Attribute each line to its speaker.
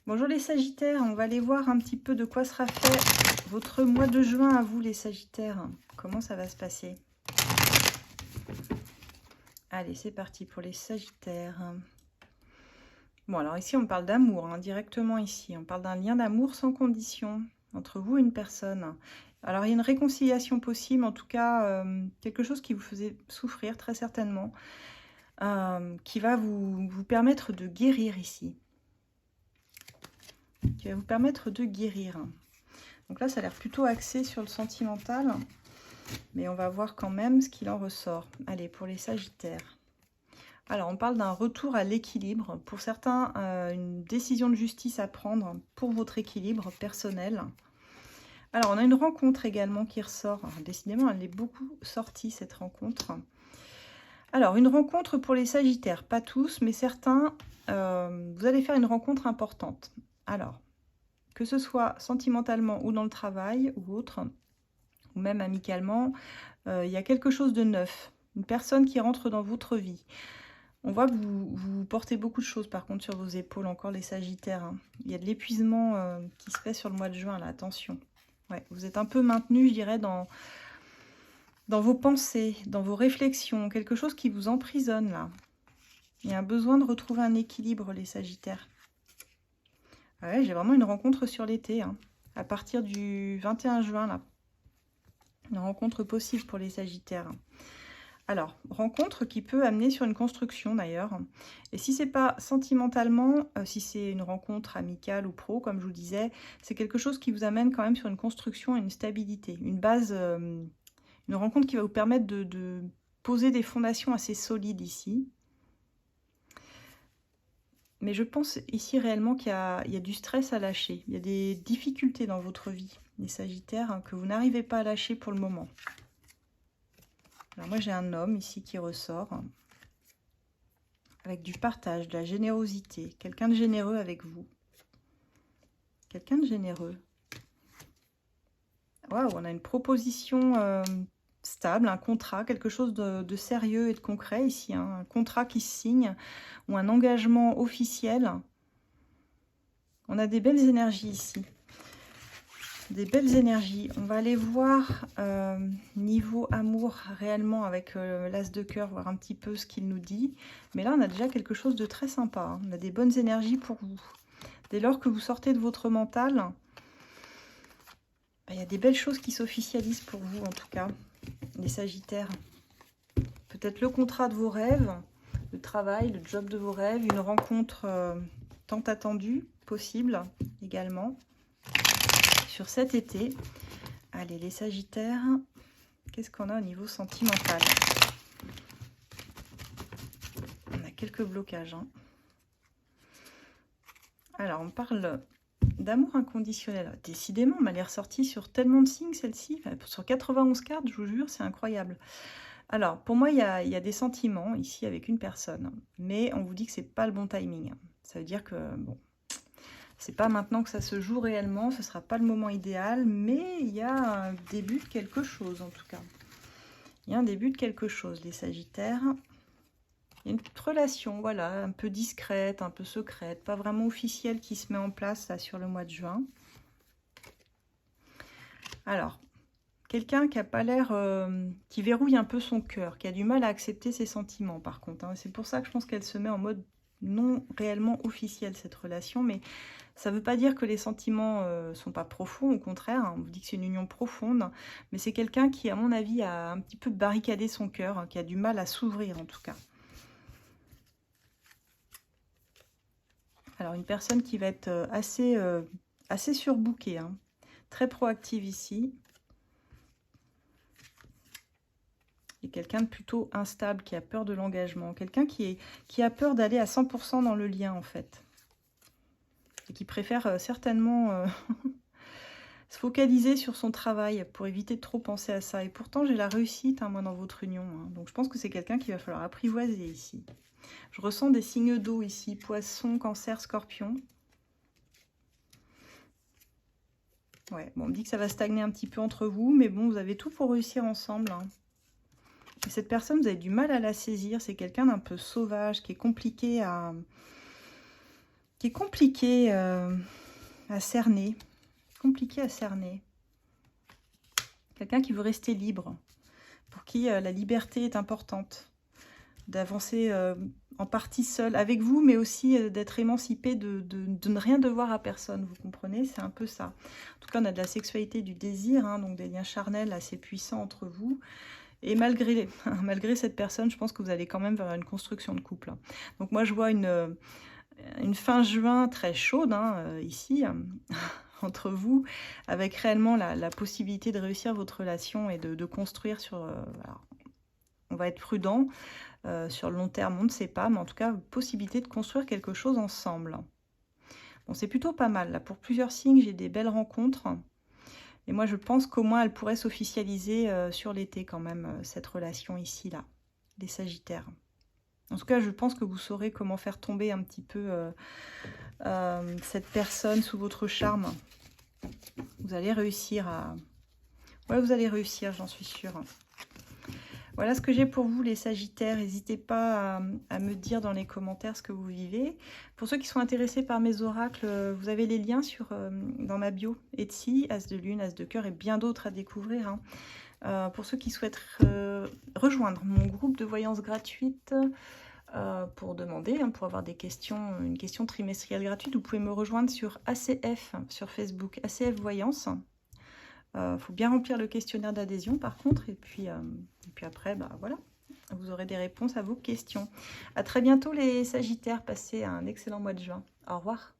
Speaker 1: Bonjour les Sagittaires, on va aller voir un petit peu de quoi sera fait votre mois de juin à vous les Sagittaires. Comment ça va se passer? Allez, c'est parti pour les Sagittaires. Bon, alors ici on parle d'amour, directement ici. On parle d'un lien d'amour sans condition entre vous et une personne. Alors il y a une réconciliation possible, en tout cas quelque chose qui vous faisait souffrir très certainement, qui va vous permettre de guérir ici. Qui va vous permettre de guérir. Donc là, ça a l'air plutôt axé sur le sentimental, mais on va voir quand même ce qu'il en ressort. Allez, pour les Sagittaires. Alors, on parle d'un retour à l'équilibre. Pour certains, une décision de justice à prendre pour votre équilibre personnel. Alors, on a une rencontre également qui ressort. Alors, décidément, elle est beaucoup sortie, cette rencontre. Alors, une rencontre pour les Sagittaires. Pas tous, mais certains, vous allez faire une rencontre importante. Alors, que ce soit sentimentalement ou dans le travail ou autre, ou même amicalement, il y a quelque chose de neuf. Une personne qui rentre dans votre vie. On voit que vous portez beaucoup de choses par contre sur vos épaules, encore les Sagittaires. Il y a de l'épuisement qui se fait sur le mois de juin, là, attention. Ouais, vous êtes un peu maintenu, je dirais, dans vos pensées, dans vos réflexions, quelque chose qui vous emprisonne là. Il y a un besoin de retrouver un équilibre, les Sagittaires. Ouais, j'ai vraiment une rencontre sur l'été, à partir du 21 juin, là. Une rencontre possible pour les Sagittaires. Alors, rencontre qui peut amener sur une construction d'ailleurs. Et si c'est pas sentimentalement, si c'est une rencontre amicale ou pro, comme je vous disais, c'est quelque chose qui vous amène quand même sur une construction et une stabilité. Une base, une rencontre qui va vous permettre de poser des fondations assez solides ici. Mais je pense ici réellement qu'il y a du stress à lâcher. Il y a des difficultés dans votre vie, les Sagittaires, que vous n'arrivez pas à lâcher pour le moment. Alors moi j'ai un homme ici qui ressort. Avec du partage, de la générosité. Quelqu'un de généreux avec vous. Quelqu'un de généreux. Waouh, on a une proposition stable, un contrat, quelque chose de sérieux et de concret ici. Un contrat qui se signe ou un engagement officiel. On a des belles énergies ici. Des belles énergies. On va aller voir niveau amour réellement avec l'as de cœur, voir un petit peu ce qu'il nous dit. Mais là, on a déjà quelque chose de très sympa. On a des bonnes énergies pour vous. Dès lors que vous sortez de votre mental, il y a des belles choses qui s'officialisent pour vous, en tout cas, les Sagittaires. Peut-être le contrat de vos rêves, le travail, le job de vos rêves, une rencontre tant attendue, possible également, sur cet été. Allez, les Sagittaires, qu'est-ce qu'on a au niveau sentimental? On a quelques blocages. Alors, on parle d'amour inconditionnel. Décidément, elle est ressortie sur tellement de signes, celle-ci. Sur 91 cartes, je vous jure, c'est incroyable. Alors, pour moi, il y a des sentiments ici avec une personne. Mais on vous dit que c'est pas le bon timing. Ça veut dire que, bon, c'est pas maintenant que ça se joue réellement. Ce sera pas le moment idéal. Mais il y a un début de quelque chose, en tout cas. Il y a un début de quelque chose, les Sagittaires. Il y a une petite relation, voilà, un peu discrète, un peu secrète, pas vraiment officielle qui se met en place là sur le mois de juin. Alors, quelqu'un qui n'a pas l'air, qui verrouille un peu son cœur, qui a du mal à accepter ses sentiments par contre. C'est pour ça que je pense qu'elle se met en mode non réellement officiel cette relation, mais ça ne veut pas dire que les sentiments ne sont pas profonds, au contraire, on vous dit que c'est une union profonde, mais c'est quelqu'un qui, à mon avis, a un petit peu barricadé son cœur, qui a du mal à s'ouvrir en tout cas. Alors, une personne qui va être assez surbookée, très proactive ici. Et quelqu'un de plutôt instable, qui a peur de l'engagement. Quelqu'un qui a peur d'aller à 100% dans le lien, en fait. Et qui préfère certainement se focaliser sur son travail pour éviter de trop penser à ça. Et pourtant, j'ai la réussite, moi, dans votre union. Donc, je pense que c'est quelqu'un qu'il va falloir apprivoiser ici. Je ressens des signes d'eau ici, poisson, cancer, scorpion. Ouais, bon, on me dit que ça va stagner un petit peu entre vous, mais bon, vous avez tout pour réussir ensemble. Et cette personne, vous avez du mal à la saisir. C'est quelqu'un d'un peu sauvage, qui est compliqué à qui est compliqué à cerner. Compliqué à cerner. Quelqu'un qui veut rester libre, pour qui la liberté est importante, d'avancer en partie seul avec vous, mais aussi d'être émancipé, de ne rien devoir à personne, vous comprenez? C'est un peu ça. En tout cas, on a de la sexualité, du désir, hein, donc des liens charnels assez puissants entre vous. Et malgré cette personne, je pense que vous allez quand même vers une construction de couple. Donc moi, je vois une fin juin très chaude, hein, ici, entre vous, avec réellement la possibilité de réussir votre relation et de construire sur... alors, on va être prudent, sur le long terme, on ne sait pas, mais en tout cas, possibilité de construire quelque chose ensemble. Bon, c'est plutôt pas mal. Là, pour plusieurs signes, j'ai des belles rencontres. Et moi, je pense qu'au moins, elle pourrait s'officialiser sur l'été quand même, cette relation ici, là, les Sagittaires. En tout cas, je pense que vous saurez comment faire tomber un petit peu cette personne sous votre charme. Vous allez réussir à... Ouais, vous allez réussir, j'en suis sûre. Voilà ce que j'ai pour vous, les Sagittaires. N'hésitez pas à me dire dans les commentaires ce que vous vivez. Pour ceux qui sont intéressés par mes oracles, vous avez les liens dans ma bio. Etsy, As de Lune, As de Cœur et bien d'autres à découvrir. Hein. Pour ceux qui souhaitent rejoindre mon groupe de voyance gratuite, pour demander, hein, pour avoir des questions, une question trimestrielle gratuite, vous pouvez me rejoindre sur ACF, sur Facebook, ACF Voyance. Faut bien remplir le questionnaire d'adhésion par contre, et puis après, bah, voilà, vous aurez des réponses à vos questions. À très bientôt les Sagittaires, passez un excellent mois de juin. Au revoir.